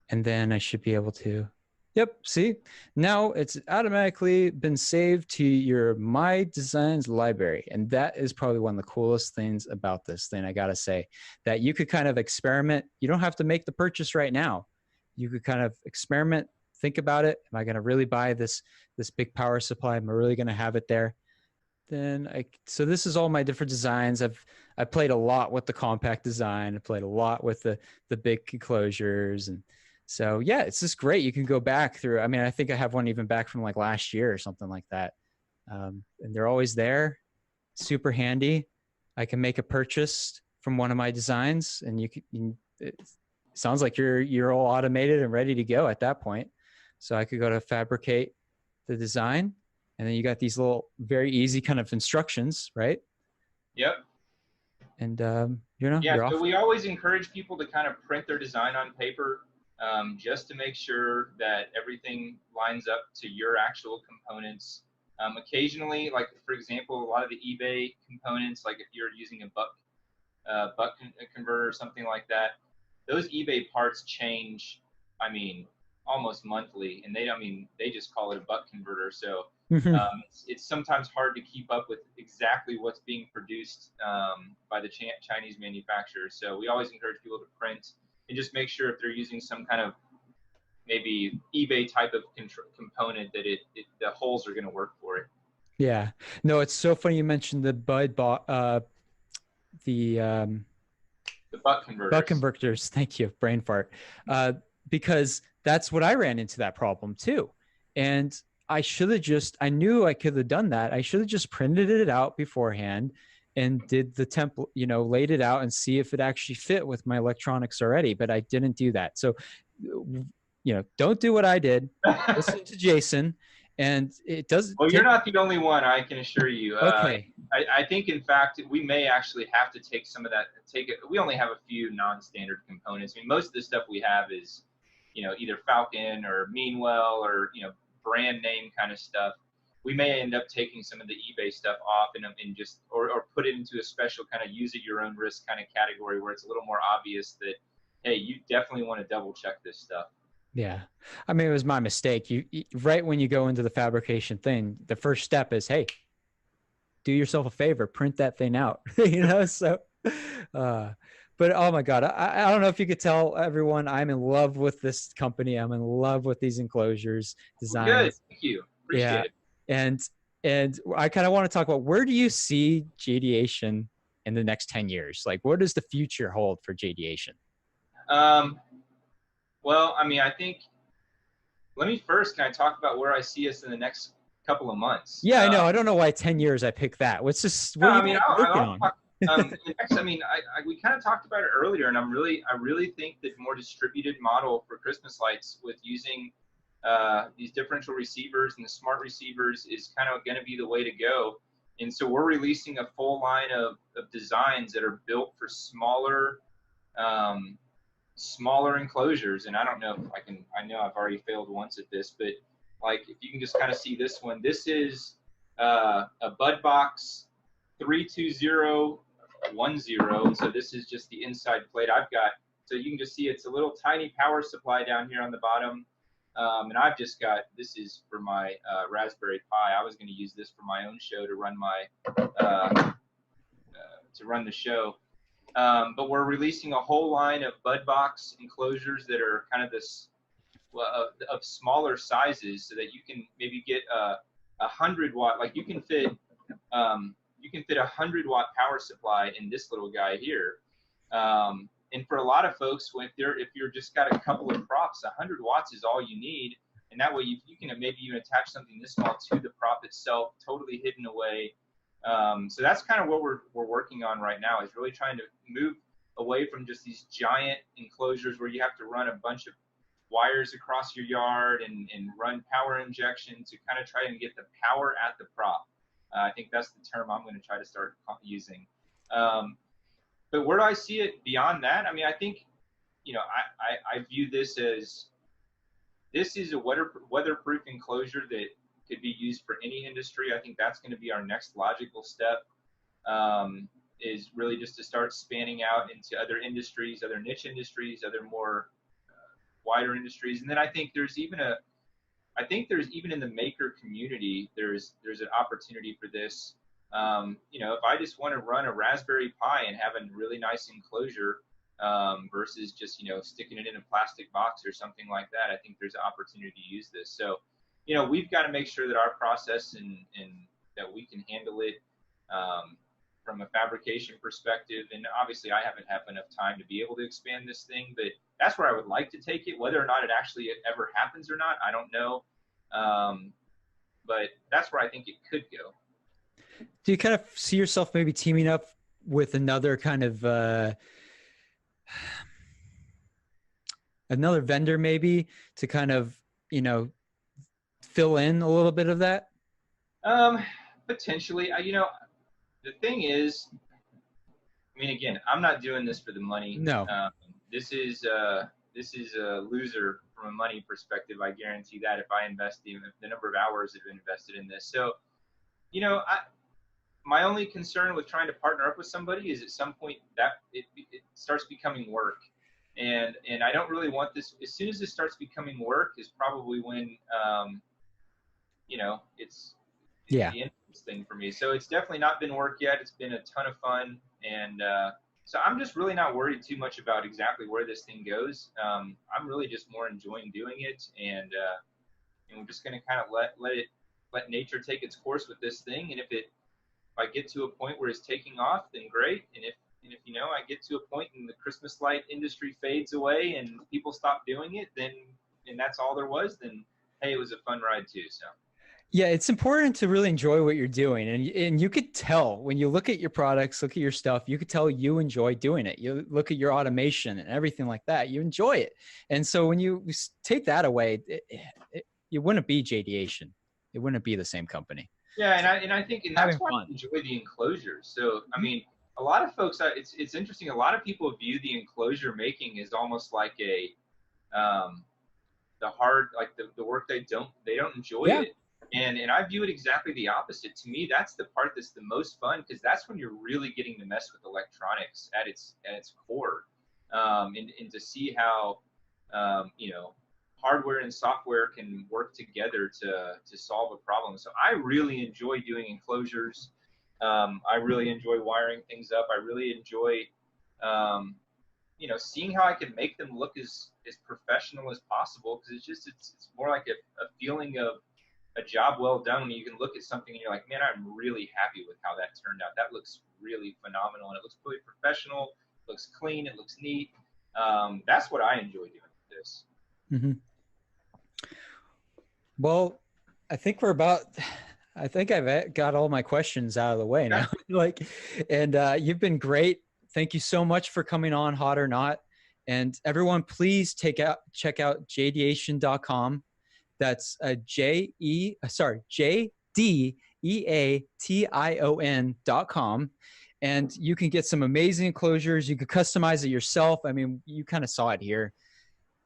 And then I should be able to, yep, see, now it's automatically been saved to your My Designs library. And that is probably one of the coolest things about this thing, I gotta say, that you could kind of experiment. You don't have to make the purchase right now. You could kind of experiment, think about it. Am I gonna really buy this big power supply? Am I really gonna have it there? So this is all my different designs. I played a lot with the compact design. I played a lot with the big enclosures. And so, yeah, it's just great. You can go back through. I mean, I think I have one even back from like last year or something like that. And they're always there, super handy. I can make a purchase from one of my designs and it sounds like you're all automated and ready to go at that point. So I could go to fabricate the design. And then you got these little very easy kind of instructions, right?
Yep.
And you know,
yeah,
you're
so
off.
we always encourage people to kind of print their design on paper just to make sure that everything lines up to your actual components. Occasionally, like for example, a lot of the eBay components, like if you're using a buck converter or something like that, those eBay parts change, I mean, almost monthly, and they just call it a buck converter. So it's sometimes hard to keep up with exactly what's being produced by the Chinese manufacturers. So we always encourage people to print and just make sure if they're using some kind of maybe eBay type of component that the holes are going to work for it.
Yeah. No, it's so funny you mentioned the
buck converters.
Buck converters. Thank you, brain fart. Because that's what I ran into that problem too. And I should have I knew I could have done that. I should have just printed it out beforehand and did the template, you know, laid it out and see if it actually fit with my electronics already, but I didn't do that. So, you know, don't do what I did. Listen to Jason, and it does.
Well, you're not the only one, I can assure you.
Okay.
I think, in fact, we may actually have to take some of that. We only have a few non-standard components. I mean, most of the stuff we have is, you know, either Falcon or Meanwell or, you know, brand name kind of stuff. We may end up taking some of the eBay stuff off and just or put it into a special kind of use at your own risk kind of category where it's a little more obvious that, hey, you definitely want to double check this stuff.
Yeah. I mean, it was my mistake. You right when you go into the fabrication thing, the first step is, hey, do yourself a favor, print that thing out, you know? So, but oh my God, I don't know if you could tell everyone, I'm in love with this company. I'm in love with these enclosures designs.
Good. Thank you. Appreciate it.
And I kind of want to talk about, where do you see Jdeation in the next 10 years? Like, what does the future hold for Jdeation?
Well, I mean, I think, can I talk about where I see us in the next couple of months?
Yeah, I know. I don't know why 10 years I picked that. What's just, what are you working on?
I mean, we kind of talked about it earlier, and I really think that more distributed model for Christmas lights with using these differential receivers and the smart receivers is kind of going to be the way to go. And so we're releasing a full line of designs that are built for smaller enclosures. And I don't know if I know I've already failed once at this, but like if you can just kind of see this one, this is a Bud Box 32010. And so this is just the inside plate I've got. So you can just see it's a little tiny power supply down here on the bottom. And I've just got, this is for my Raspberry Pi. I was going to use this for my own show to run the show. But we're releasing a whole line of bud box enclosures that are kind of this of smaller sizes, so that you can maybe get a 100-watt, like you can fit a 100-watt power supply in this little guy here. And for a lot of folks, if you're just got a couple of props, 100 watts is all you need. And that way you can maybe even attach something this small to the prop itself, totally hidden away. So that's kind of what we're working on right now, is really trying to move away from just these giant enclosures where you have to run a bunch of wires across your yard and run power injection, to kind of try and get the power at the prop. I think that's the term I'm going to try to start using. But where do I see it beyond that? I mean, I think, I view this is a weatherproof enclosure that could be used for any industry. I think that's going to be our next logical step, is really just to start spanning out into other industries, other niche industries, other more wider industries. And then I think there's even in the maker community, there's an opportunity for this. If I just want to run a Raspberry Pi and have a really nice enclosure, versus just, sticking it in a plastic box or something like that, I think there's an opportunity to use this. So, we've got to make sure that our process and that we can handle it, from a fabrication perspective. And obviously I haven't had enough time to be able to expand this thing, but that's where I would like to take it. Whether or not it actually ever happens or not, I don't know. But that's where I think it could go.
Do you kind of see yourself maybe teaming up with another kind of another vendor, maybe, to kind of, fill in a little bit of that?
Potentially. The thing is, I mean, again, I'm not doing this for the money.
No.
This is a loser from a money perspective. I guarantee that, if I invest the number of hours that have been invested in this. So, my only concern with trying to partner up with somebody is at some point that it starts becoming work. And I don't really want this. As soon as this starts becoming work is probably when, it's the end of this thing for me. So it's definitely not been work yet. It's been a ton of fun. And so I'm just really not worried too much about exactly where this thing goes. I'm really just more enjoying doing it. And we're just going to kind of let nature take its course with this thing. And if I get to a point where it's taking off, then great. And if I get to a point and the Christmas light industry fades away and people stop doing it, and that's all there was, then hey, it was a fun ride too. So.
Yeah, it's important to really enjoy what you're doing. And you could tell when you look at your products, look at your stuff, you could tell you enjoy doing it. You look at your automation and everything like that, you enjoy it. And so when you take that away, it wouldn't be Jdeation. It wouldn't be the same company.
Yeah, and I think that's why I enjoy the enclosures. So, I mean, a lot of folks, it's interesting. A lot of people view the enclosure making as almost like the work they don't enjoy it. And I view it exactly the opposite. To me, that's the part that's the most fun, because that's when you're really getting to mess with electronics at its core, and to see how hardware and software can work together to solve a problem. So I really enjoy doing enclosures. I really enjoy wiring things up. I really enjoy seeing how I can make them look as professional as possible, because it's more like a feeling of a job well done when you can look at something and you're like, man, I'm really happy with how that turned out. That looks really phenomenal, and it looks really professional, it looks clean, it looks neat. That's what I enjoy doing with this.
Mm-hmm. Well, I think I've got all my questions out of the way now. You've been great. Thank you so much for coming on Hot or Not. And everyone, please check out jdeation.com. That's JDEATION.com. And you can get some amazing enclosures. You could customize it yourself. I mean, you kind of saw it here.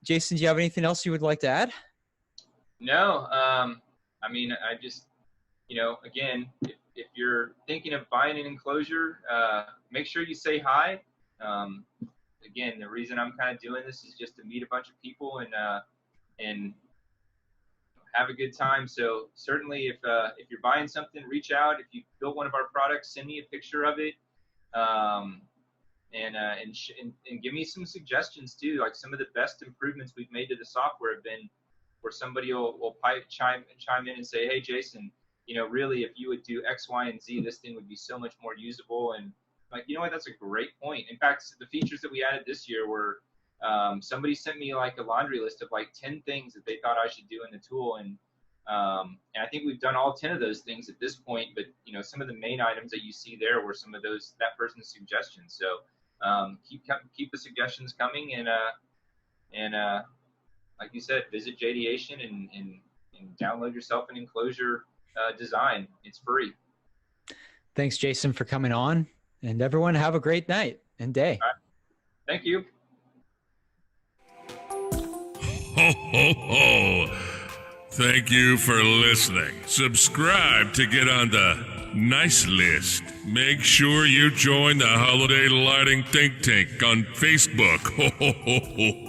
Jason, do you have anything else you would like to add?
No. I mean, I just, again, if you're thinking of buying an enclosure, make sure you say hi. Again, the reason I'm kind of doing this is just to meet a bunch of people and have a good time. So certainly, if you're buying something, reach out. If you built one of our products, send me a picture of it, and give me some suggestions too. Like some of the best improvements we've made to the software have been where somebody will chime in and say, "Hey, Jason, really, if you would do X, Y, and Z, this thing would be so much more usable." And like, you know what? That's a great point. In fact, the features that we added this year were somebody sent me like a laundry list of like 10 things that they thought I should do in the tool, and I think we've done all 10 of those things at this point. But some of the main items that you see there were some of that person's suggestions. So keep the suggestions coming, and like you said, visit Jdeation and download yourself an enclosure design. It's free.
Thanks, Jason, for coming on, and everyone have a great night and day.
All right. Thank you.
Ho, ho, ho. Thank you for listening. Subscribe to get on the nice list. Make sure you join the Holiday Lighting Think Tank on Facebook. Ho, ho, ho, ho,